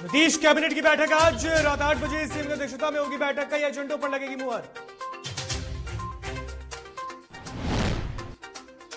Nitish cabinet की बैठक आज रात 8 बजे सीएम की अध्यक्षता में होगी। बैठक कई एजेंडों पर लगेगी मुहर।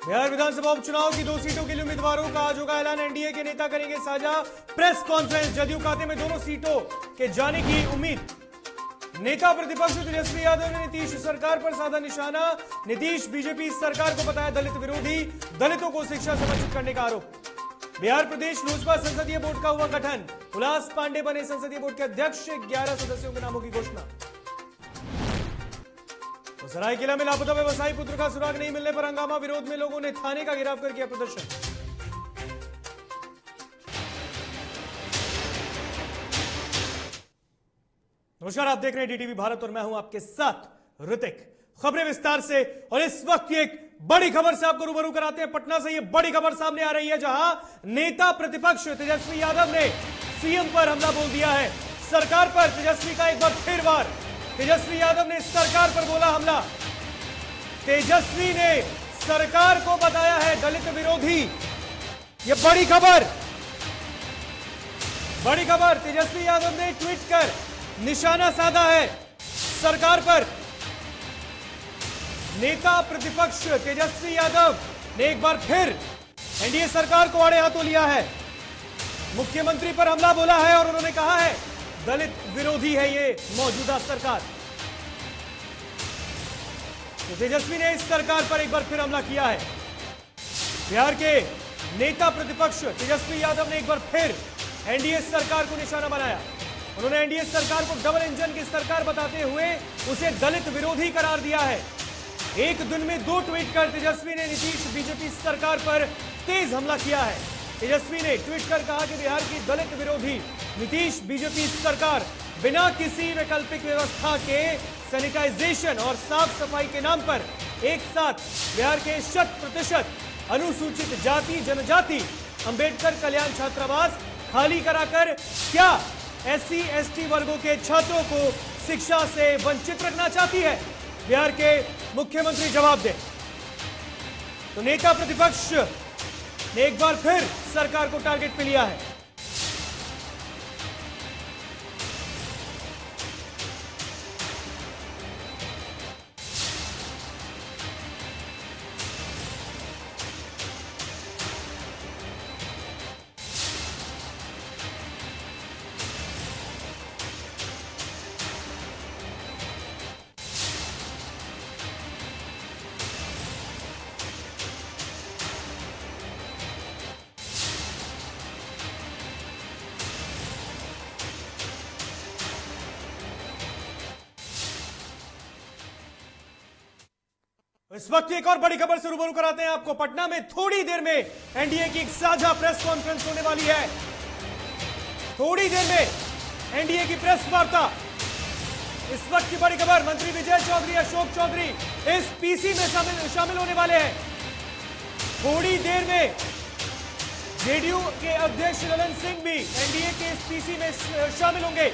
बिहार विधानसभा उपचुनाव की 2 सीटों के लिए उम्मीदवारों का आज होगा ऐलान। एनडीए के नेता करेंगे साझा प्रेस कॉन्फ्रेंस। जदयू खाते में दोनों सीटों के जाने की उम्मीद। नेता प्रतिपक्ष तेजस्वी यादव ने नीतीश सरकार पर साधा निशाना। नीतीश बीजेपी सरकार को बताया दलित विरोधी, दलितों को शिक्षा से वंचित करने का आरोप। बिहार प्रदेश लोजपा संसदीय बोर्ड का हुआ गठन। उल्लास पांडे बने संसदीय बोर्ड के अध्यक्ष। 11 सदस्यों के नामों की घोषणा। सरायकेला में लापता व्यवसायी पुत्र का सुराग नहीं मिलने पर हंगामा। विरोध में लोगों ने थाने का घेराव कर किया प्रदर्शन। नमस्कार, आप देख रहे हैं डीटीवी भारत और मैं हूं आपके साथ ऋतिक। खबरें विस्तार से, और इस वक्त की एक बड़ी खबर से आपको रूबरू कराते हैं। पटना से यह बड़ी खबर सामने आ रही है, जहां नेता प्रतिपक्ष तेजस्वी यादव ने सीएम पर हमला बोल दिया है। सरकार पर तेजस्वी का एक बार फिर वार। तेजस्वी यादव ने सरकार पर बोला हमला। तेजस्वी ने सरकार को बताया है दलित विरोधी। यह बड़ी खबर, बड़ी खबर। तेजस्वी यादव ने ट्वीट कर निशाना साधा है सरकार पर। नेता प्रतिपक्ष तेजस्वी यादव ने एक बार फिर एनडीए सरकार को आड़े हाथों लिया है। मुख्यमंत्री पर हमला बोला है और उन्होंने कहा है दलित विरोधी है ये मौजूदा सरकार। तो तेजस्वी ने इस सरकार पर एक बार फिर हमला किया है। बिहार के नेता प्रतिपक्ष तेजस्वी यादव ने एक बार फिर एनडीए सरकार को निशाना बनाया। उन्होंने एनडीए सरकार को डबल इंजन की सरकार बताते हुए उसे दलित विरोधी करार दिया है। एक दिन में 2 ट्वीट कर तेजस्वी ने नीतीश बीजेपी सरकार पर तेज हमला किया है। तेजस्वी ने ट्वीट कर कहा कि बिहार की दलित विरोधी नीतीश बीजेपी सरकार बिना किसी वैकल्पिक व्यवस्था के सैनिटाइजेशन और साफ सफाई के नाम पर एक साथ बिहार के 100% अनुसूचित जाति जनजाति अंबेडकर कल्याण छात्रावास खाली कराकर क्या एससी एसटी वर्गों के छात्रों को शिक्षा से वंचित रखना चाहती है? बिहार के मुख्यमंत्री जवाब दें। तो नेता प्रतिपक्ष ने एक बार फिर सरकार को टारगेट पे लिया है। इस वक्त एक और बड़ी खबर से रूबरू कराते हैं आपको। पटना में थोड़ी देर में एनडीए की एक साझा प्रेस कॉन्फ्रेंस होने वाली है। थोड़ी देर में एनडीए की प्रेस वार्ता। इस वक्त की बड़ी खबर, मंत्री विजय चौधरी, अशोक चौधरी इस पीसी में शामिल होने वाले हैं। थोड़ी देर में जेडीयू के अध्यक्ष ललन सिंह भी एनडीए के इस पीसी में शामिल होंगे,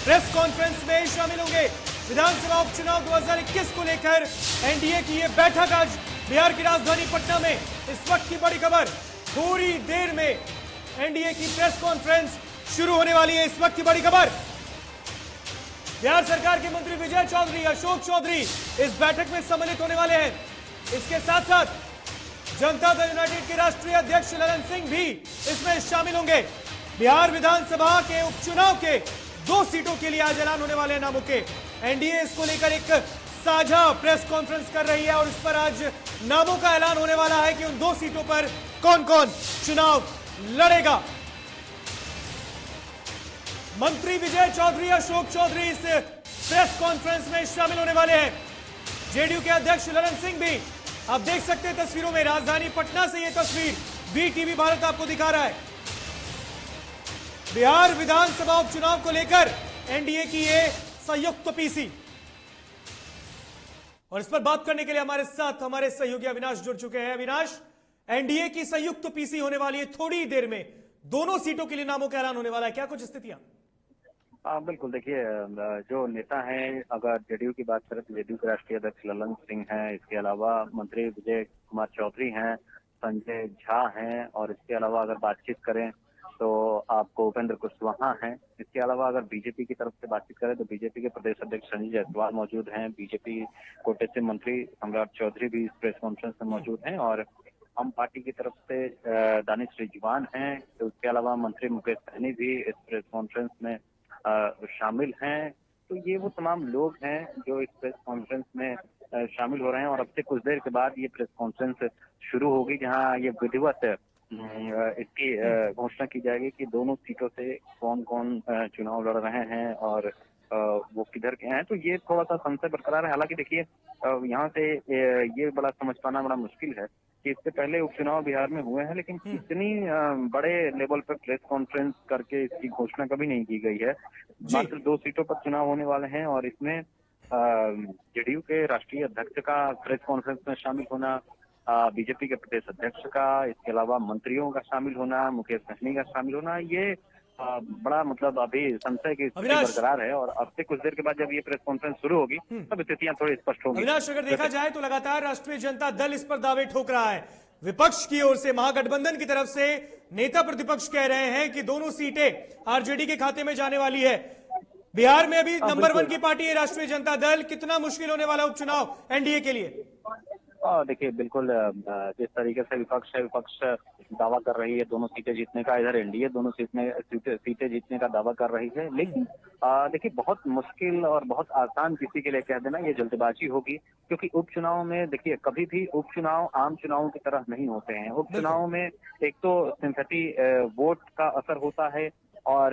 प्रेस कॉन्फ्रेंस में शामिल होंगे। विधानसभा उपचुनाव 2021 को लेकर एनडीए की यह बैठक आज बिहार की राजधानी पटना में। इस वक्त की बड़ी खबर, थोड़ी देर में एनडीए की प्रेस कॉन्फ्रेंस शुरू होने वाली है। इस वक्त की बड़ी खबर, बिहार सरकार के मंत्री विजय चौधरी, अशोक चौधरी इस बैठक में सम्मिलित होने वाले हैं। इसके साथ साथ जनता दल यूनाइटेड के राष्ट्रीय अध्यक्ष ललन सिंह भी इसमें शामिल होंगे। बिहार विधानसभा के उपचुनाव के 2 सीटों के लिए आज ऐलान होने वाले हैं नामों के। एनडीए इसको लेकर एक साझा प्रेस कॉन्फ्रेंस कर रही है और इस पर आज नामों का ऐलान होने वाला है कि उन 2 सीटों पर कौन कौन चुनाव लड़ेगा। मंत्री विजय चौधरी, अशोक चौधरी इस प्रेस कॉन्फ्रेंस में शामिल होने वाले हैं। जेडीयू के अध्यक्ष ललन सिंह भी, आप देख सकते हैं तस्वीरों में, राजधानी पटना से यह तस्वीर बीटीवी भारत आपको दिखा रहा है। बिहार विधानसभा उपचुनाव को लेकर एनडीए की ये संयुक्त पीसी। और इस पर बात करने के लिए हमारे साथ हमारे सहयोगी अविनाश जुड़ चुके हैं। अविनाश, एनडीए की संयुक्त पीसी होने वाली है थोड़ी देर में, दोनों सीटों के लिए नामों का ऐलान होने वाला है, क्या कुछ स्थितियां? बिल्कुल, देखिए जो नेता हैं, अगर जेडीयू की बात करें तो जेडीयू के राष्ट्रीय अध्यक्ष ललन सिंह हैं। इसके अलावा मंत्री विजय कुमार चौधरी हैं, संजय झा हैं, और इसके अलावा अगर बातचीत करें तो आपको उपेंद्र कुशवाहा हैं। इसके अलावा अगर बीजेपी की तरफ से बातचीत करें तो बीजेपी के प्रदेश अध्यक्ष संजय जायसवाल मौजूद हैं। बीजेपी कोटे से मंत्री सम्राट चौधरी भी इस प्रेस कॉन्फ्रेंस में मौजूद हैं और आम पार्टी की तरफ से दानिश रिजवान हैं। तो उसके अलावा मंत्री मुकेश सहनी भी इस प्रेस कॉन्फ्रेंस में शामिल हैं। तो ये वो तमाम लोग हैं जो इस प्रेस कॉन्फ्रेंस में शामिल हो रहे हैं और अब से कुछ देर के बाद ये प्रेस कॉन्फ्रेंस शुरू होगी, जहां ये विधिवत इसकी घोषणा की जाएगी कि दोनों सीटों से कौन कौन चुनाव लड़ रहे हैं और वो किधर के हैं। तो ये थोड़ा सा संशय बरकरार है। हालांकि देखिए, यहाँ से ये बड़ा समझ पाना बड़ा मुश्किल है कि इससे पहले उपचुनाव बिहार में हुए हैं, लेकिन इतनी बड़े लेवल पर प्रेस कॉन्फ्रेंस करके इसकी घोषणा कभी नहीं की गई है। मात्र 2 सीटों पर चुनाव होने वाले हैं और इसमें जेडीयू के राष्ट्रीय अध्यक्ष का प्रेस कॉन्फ्रेंस में शामिल होना, बीजेपी के प्रदेश अध्यक्ष का, इसके अलावा मंत्रियों का शामिल होना, मुकेश सहनी का शामिल होना, ये बड़ा मतलब अभी संशय की स्थिति बरकरार है। और अब से कुछ देर के बाद जब ये प्रेस कॉन्फ्रेंस शुरू होगी तब स्थितियां थोड़ी स्पष्ट होंगी। अविनाश, अगर देखा जाए तो लगातार राष्ट्रीय जनता दल इस पर दावे ठोक रहा है। विपक्ष की ओर से, महागठबंधन की तरफ से नेता प्रतिपक्ष कह रहे हैं कि दोनों सीटें आरजेडी के खाते में जाने वाली है। बिहार में अभी नंबर 1 की पार्टी है राष्ट्रीय जनता दल। कितना मुश्किल होने वाला उपचुनाव एनडीए के लिए? देखिए, बिल्कुल जिस तरीके से विपक्ष दावा कर रही है दोनों सीटें जीतने का, इधर एनडीए दोनों सीटें जीतने का दावा कर रही है। लेकिन देखिए, बहुत मुश्किल और बहुत आसान किसी के लिए कह देना ये जल्दबाजी होगी, क्योंकि उपचुनाव में देखिए कभी भी उपचुनाव आम चुनावों की तरह नहीं होते हैं। उपचुनाव में एक तो सिंपैथी वोट का असर होता है और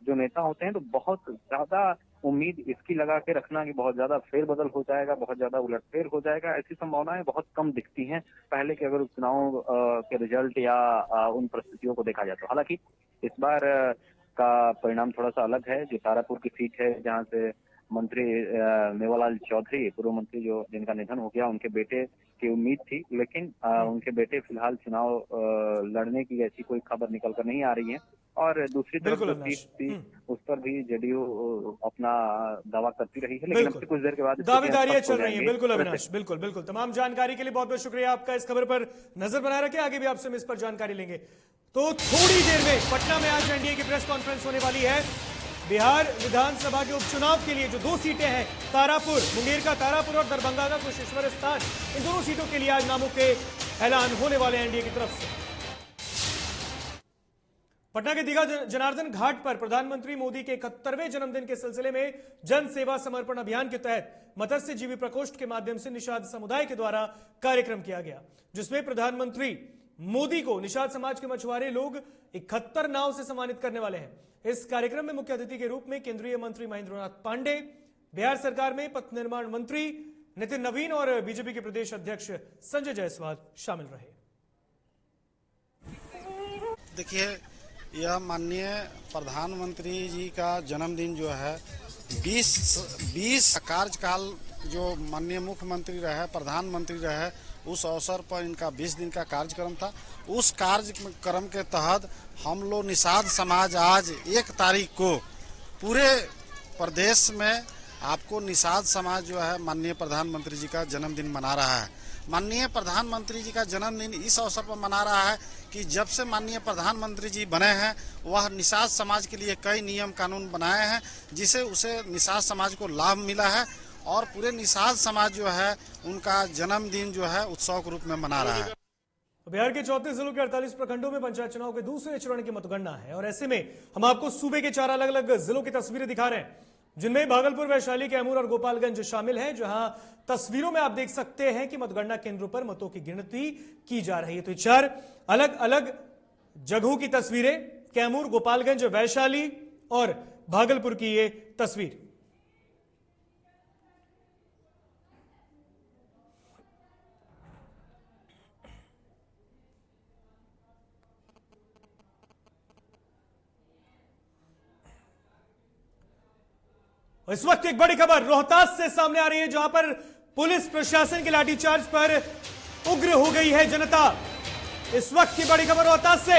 जो नेता होते हैं तो बहुत ज्यादा उम्मीद इसकी लगा के रखना कि बहुत ज्यादा फेरबदल हो जाएगा, बहुत ज्यादा उलटफेर हो जाएगा, ऐसी संभावनाएं बहुत कम दिखती हैं पहले के अगर उपचुनाव के रिजल्ट या उन परिस्थितियों को देखा जाए तो। हालांकि इस बार का परिणाम थोड़ा सा अलग है। जो तारापुर की सीट है, जहां से मंत्री मेवालाल चौधरी, पूर्व मंत्री जो जिनका निधन हो गया, उनके बेटे की उम्मीद थी, लेकिन उनके बेटे फिलहाल चुनाव लड़ने की ऐसी कोई खबर निकल कर नहीं आ रही है। और दूसरी तरफ जो सीट थी उस पर भी जेडीयू अपना दावा करती रही है, लेकिन अब से कुछ देर के बाद दावेदारियां चल रही हैं। बिल्कुल अविनाश, बिल्कुल। तमाम जानकारी के लिए बहुत बहुत शुक्रिया आपका। इस खबर पर नजर बनाए रखें, आगे भी आपसे हम इस पर जानकारी लेंगे। तो थोड़ी देर में पटना में आज एनडीए की प्रेस कॉन्फ्रेंस होने वाली है। बिहार विधानसभा के उपचुनाव के लिए जो 2 सीटें हैं, तारापुर, मुंगेर का तारापुर और दरभंगा का कुशेश्वर स्थान, इन दोनों सीटों के लिए आज नामों के ऐलान होने वाले हैं एनडीए की तरफ से। पटना के दीघा जनार्दन घाट पर प्रधानमंत्री मोदी के 71वें जन्मदिन के सिलसिले में जन सेवा समर्पण अभियान के तहत मत्स्य जीवी प्रकोष्ठ के माध्यम से निषाद समुदाय के द्वारा कार्यक्रम किया गया, जिसमें प्रधानमंत्री मोदी को निषाद समाज के मछुआरे लोग 71 नाव से सम्मानित करने वाले हैं। इस कार्यक्रम में मुख्य अतिथि के रूप में केंद्रीय मंत्री महेंद्रनाथ पांडे, बिहार सरकार में पथ निर्माण मंत्री नितिन नवीन और बीजेपी के प्रदेश अध्यक्ष संजय जायसवाल शामिल रहे। देखिए, यह माननीय प्रधानमंत्री जी का जन्मदिन जो है 20 कार्यकाल जो माननीय मुख्यमंत्री रहे, प्रधानमंत्री रहे, उस अवसर पर इनका 20 दिन का कार्यक्रम था। उस कार्यक्रम के तहत हम लोग निषाद समाज आज 1 तारीख को पूरे प्रदेश में आपको निषाद समाज जो है माननीय प्रधानमंत्री जी का जन्मदिन मना रहा है। माननीय प्रधानमंत्री जी का जन्मदिन इस अवसर पर मना रहा है कि जब से माननीय प्रधानमंत्री जी बने हैं वह निषाद समाज के लिए कई नियम कानून बनाए हैं, जिसे उसे निषाद समाज को लाभ मिला है और पूरे निषाद समाज जो है उनका जन्मदिन जो है उत्सव के रूप में मना रहा है। बिहार के 34 जिलों के 48 प्रखंडों में पंचायत चुनाव के दूसरे चरण की मतगणना है और ऐसे में हम आपको सूबे के 4 अलग अलग जिलों की तस्वीरें दिखा रहे हैं, जिनमें भागलपुर, वैशाली, कैमूर और गोपालगंज शामिल हैं, जहां तस्वीरों में आप देख सकते हैं कि मतगणना केंद्रों पर मतों की गिनती की जा रही है। तो 4 अलग अलग जगहों की तस्वीरें, कैमूर, गोपालगंज, वैशाली और भागलपुर की ये तस्वीर। इस वक्त एक बड़ी खबर रोहतास से सामने आ रही है, जहां पर पुलिस प्रशासन के लाठीचार्ज पर उग्र हो गई है जनता। इस वक्त की बड़ी खबर रोहतास से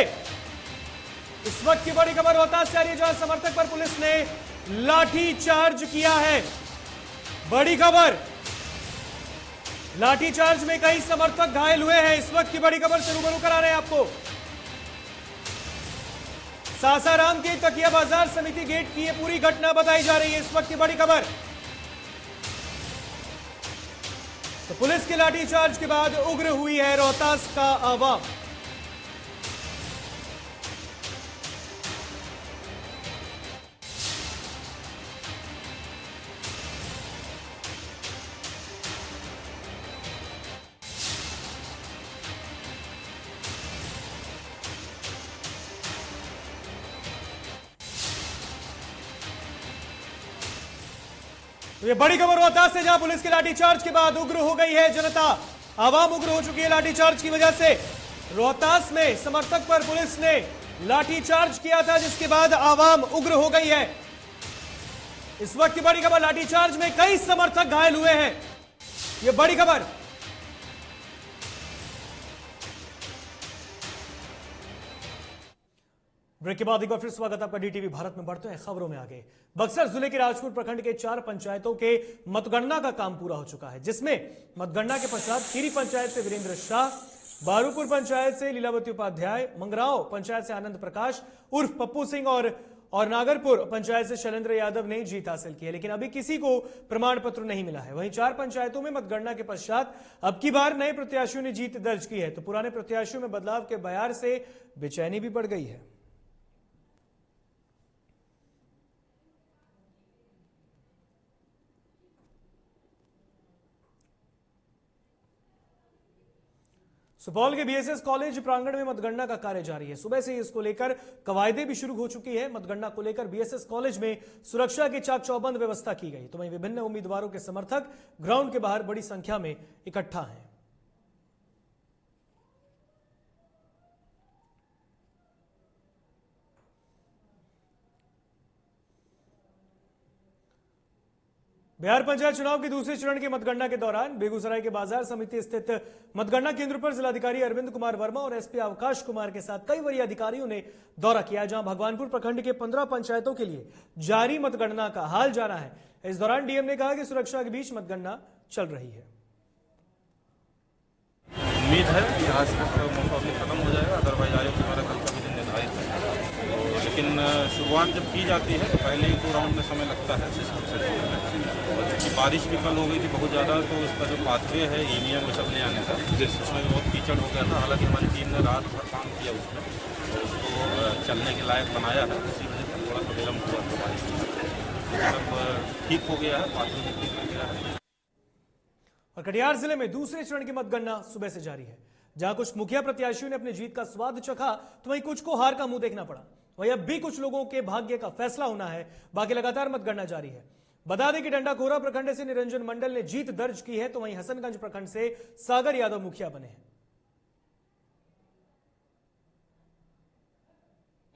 आ रही है, जहां समर्थक पर पुलिस ने लाठीचार्ज किया है। बड़ी खबर, लाठीचार्ज में कई समर्थक घायल हुए हैं। इस वक्त की बड़ी खबर से रूबरू करा रहे हैं आपको। सासाराम के तकिया बाजार समिति गेट की ये पूरी घटना बताई जा रही है। इस वक्त की बड़ी खबर, तो पुलिस के लाठीचार्ज के बाद उग्र हुई है रोहतास का आवाम। तो ये बड़ी खबर रोहतास से, जहां पुलिस के लाठीचार्ज के बाद उग्र हो गई है जनता, आवाम उग्र हो चुकी है लाठीचार्ज की वजह से। रोहतास में समर्थक पर पुलिस ने लाठीचार्ज किया था, जिसके बाद आवाम उग्र हो गई है। इस वक्त की बड़ी खबर, लाठीचार्ज में कई समर्थक घायल हुए हैं। यह बड़ी खबर। ब्रेक के बाद एक बार फिर स्वागत आपका डीटीवी भारत में। बढ़ते हैं खबरों में आगे। बक्सर जिले के राजपुर प्रखंड के 4 पंचायतों के मतगणना का काम पूरा हो चुका है, जिसमें मतगणना के पश्चात खीरी पंचायत से वीरेंद्र शाह, बारूपुर पंचायत से लीलावती उपाध्याय, मंगराव पंचायत से आनंद प्रकाश उर्फ पप्पू सिंह और नागरपुर पंचायत से शैलेंद्र यादव ने जीत हासिल की है। लेकिन अभी किसी को प्रमाण पत्र नहीं मिला है। वहीं 4 पंचायतों में मतगणना के पश्चात अब की बार नए प्रत्याशियों ने जीत दर्ज की है, तो पुराने प्रत्याशियों में बदलाव के बयार से बेचैनी भी बढ़ गई है। सुपौल के बीएसएस कॉलेज प्रांगण में मतगणना का कार्य जारी है। सुबह से इसको लेकर कवायदे भी शुरू हो चुकी है। मतगणना को लेकर बीएसएस कॉलेज में सुरक्षा की चाक चौबंद व्यवस्था की गई। तो वहीं विभिन्न उम्मीदवारों के समर्थक ग्राउंड के बाहर बड़ी संख्या में इकट्ठा हैं। बिहार पंचायत चुनाव के दूसरे चरण के मतगणना के दौरान बेगूसराय के बाजार समिति स्थित मतगणना केंद्र पर जिलाधिकारी अरविंद कुमार वर्मा और एसपी अवकाश कुमार के साथ कई वरीय अधिकारियों ने दौरा किया, जहां भगवानपुर प्रखंड के 15 पंचायतों के लिए जारी मतगणना का हाल जाना है। इस दौरान डीएम ने कहा कि सुरक्षा के बीच मतगणना चल रही है। उम्मीद है कि आज तक मौका खत्म हो जाएगा, अदरवाइज आयोग द्वारा कल का भी दिन निर्धारित है। लेकिन शुरुआत जब की जाती है तो पहले ही 2 राउंड में समय लगता है सिस्टम से जोड़ने में। क्योंकि बारिश भी कल हो गई थी बहुत ज़्यादा, तो इसका जो पाथवे है ईवीएम वो सब ले आने का, उसमें बहुत कीचड़ हो गया था। हालांकि हमारी टीम ने रात भर काम किया उसमें, तो उसको चलने के लायक बनाया है। इसी वजह से थोड़ा सा विलम्ब हुआ था बारिश में। सब ठीक हो गया है, पाथवे भी ठीक हो गया है। और कटिहार जिले में दूसरे चरण की मतगणना सुबह से जारी है, जहां कुछ मुखिया प्रत्याशियों ने अपनी जीत का स्वाद चखा, तो वहीं कुछ को हार का मुंह देखना पड़ा। वहीं अब भी कुछ लोगों के भाग्य का फैसला होना है। बाकी लगातार मतगणना जारी है। बता दें कि डंडाखोरा प्रखंड से निरंजन मंडल ने जीत दर्ज की है, तो वहीं हसनगंज प्रखंड से सागर यादव मुखिया बने हैं।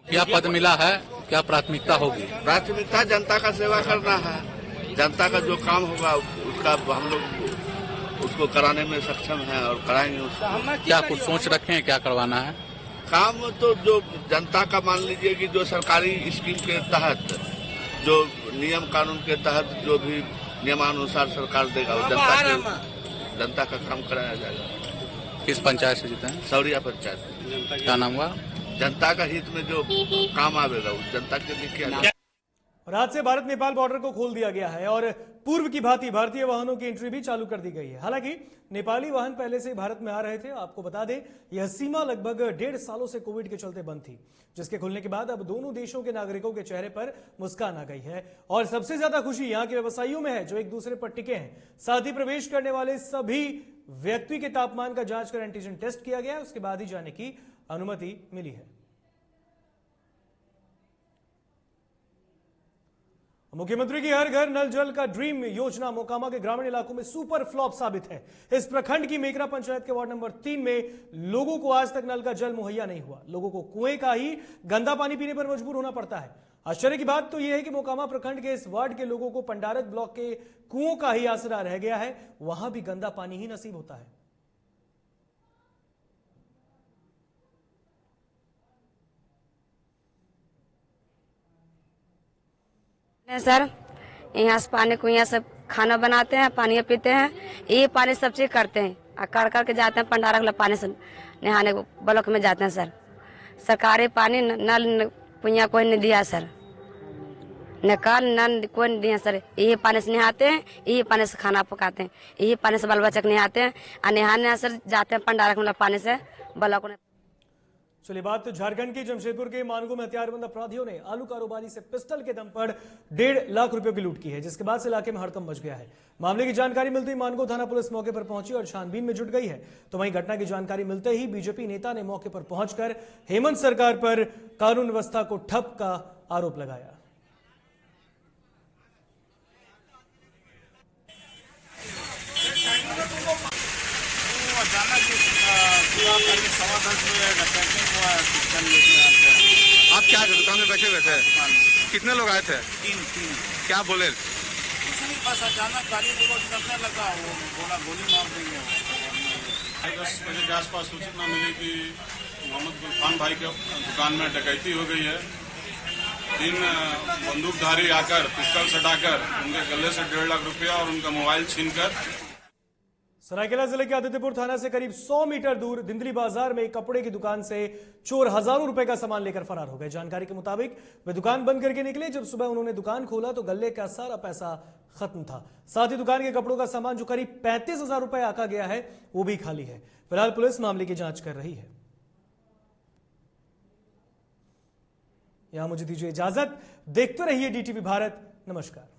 क्या पद मिला है, क्या प्राथमिकता होगी? प्राथमिकता जनता का सेवा करना है। जनता का जो काम होगा उसका हम लोग उसको कराने में सक्षम हैं और कराएंगे उसको। क्या कुछ सोच रखे हैं, क्या करवाना है? काम तो जो जनता का मान लीजिए कि जो सरकारी स्कीम के तहत, जो नियम कानून के तहत जो भी नियमानुसार सरकार देगा वो जनता का काम कराया जाएगा। किस पंचायत से जीते हैं? सौरिया पंचायत। क्या नाम हुआ? जनता का हित में जो काम आवेगा वो जनता के लिए किया जाएगा। और आज से भारत नेपाल बॉर्डर को खोल दिया गया है और पूर्व की भांति भारतीय वाहनों की एंट्री भी चालू कर दी गई है। हालांकि नेपाली वाहन पहले से भारत में आ रहे थे। आपको बता दें, यह सीमा लगभग 1.5 सालों से कोविड के चलते बंद थी, जिसके खुलने के बाद अब दोनों देशों के नागरिकों के चेहरे पर मुस्कान आ गई है। और सबसे ज्यादा खुशी यहां के व्यवसायियों में है, जो एक दूसरे पर टिके हैं। साथ ही प्रवेश करने वाले सभी व्यक्ति के तापमान का जांच कर एंटीजन टेस्ट किया गया, उसके बाद ही जाने की अनुमति मिली है। मुख्यमंत्री की हर घर नल जल का ड्रीम योजना मोकामा के ग्रामीण इलाकों में सुपर फ्लॉप साबित है। इस प्रखंड की मेकरा पंचायत के वार्ड नंबर 3 में लोगों को आज तक नल का जल मुहैया नहीं हुआ। लोगों को कुएं का ही गंदा पानी पीने पर मजबूर होना पड़ता है। आश्चर्य की बात तो यह है कि मोकामा प्रखंड के इस वार्ड के लोगों को पंडारक ब्लॉक के कुओं का ही आसरा रह गया है। वहां भी गंदा पानी ही नसीब होता है। सर, यहाँ से पानी को यहाँ सब खाना बनाते हैं, पानी पीते हैं, ये पानी सब चीज करते हैं। कर करके जाते हैं पंडारा वाला पानी से नहाने ब्लॉक में जाते हैं। सर, सरकारी पानी नल कुइया कोई नहीं दिया सर, न कल न कोई नहीं दिया सर। यही पानी से नहाते हैं, यही पानी से खाना पकाते हैं, यही पानी से बाल बच्चा के नहाते हैं और नहाने सर जाते हैं पंडाल मतलब पानी से बल्ला को। चलिए बात झारखंड की जमशेदपुर के मानगो में हथियारबंद अपराधियों ने आलू कारोबारी से पिस्टल के दम पर 1.5 लाख रुपयों की लूट की है, जिसके बाद से इलाके में हड़कंप मच गया है। मामले की जानकारी मिलते ही मानगो थाना पुलिस मौके पर पहुंची और छानबीन में जुट गई है। तो वहीं घटना की जानकारी मिलते ही बीजेपी नेता ने मौके पर पहुंचकर हेमंत सरकार पर कानून व्यवस्था को ठप का आरोप लगाया। आप क्या दुकान में बैठे बैठे कितने लोग आए थे? तीन। क्या बोले? कुछ नहीं, बस अचानक गाड़ी करने लगा, वो बोला गोली मार देंगे। 10 बजे के आसपास सूचना मिली कि मोहम्मद गुलफान भाई के दुकान में डकैती हो गई है। 3 बंदूकधारी आकर पिस्टल सटाकर उनके गले से 1.5 लाख रुपया और उनका मोबाइल छीनकर। सरायकेला जिले के आदित्यपुर थाना से करीब 100 मीटर दूर धिंदली बाजार में एक कपड़े की दुकान से चोर हजारों रुपए का सामान लेकर फरार हो गए। जानकारी के मुताबिक वे दुकान बंद करके निकले। जब सुबह उन्होंने दुकान खोला तो गले का सारा पैसा खत्म था। साथ ही दुकान के कपड़ों का सामान जो करीब 35,000 रुपए आका गया है वो भी खाली है। फिलहाल पुलिस मामले की जांच कर रही है। यहां मुझे दीजिए इजाजत, देखते रहिए DTV भारत। नमस्कार।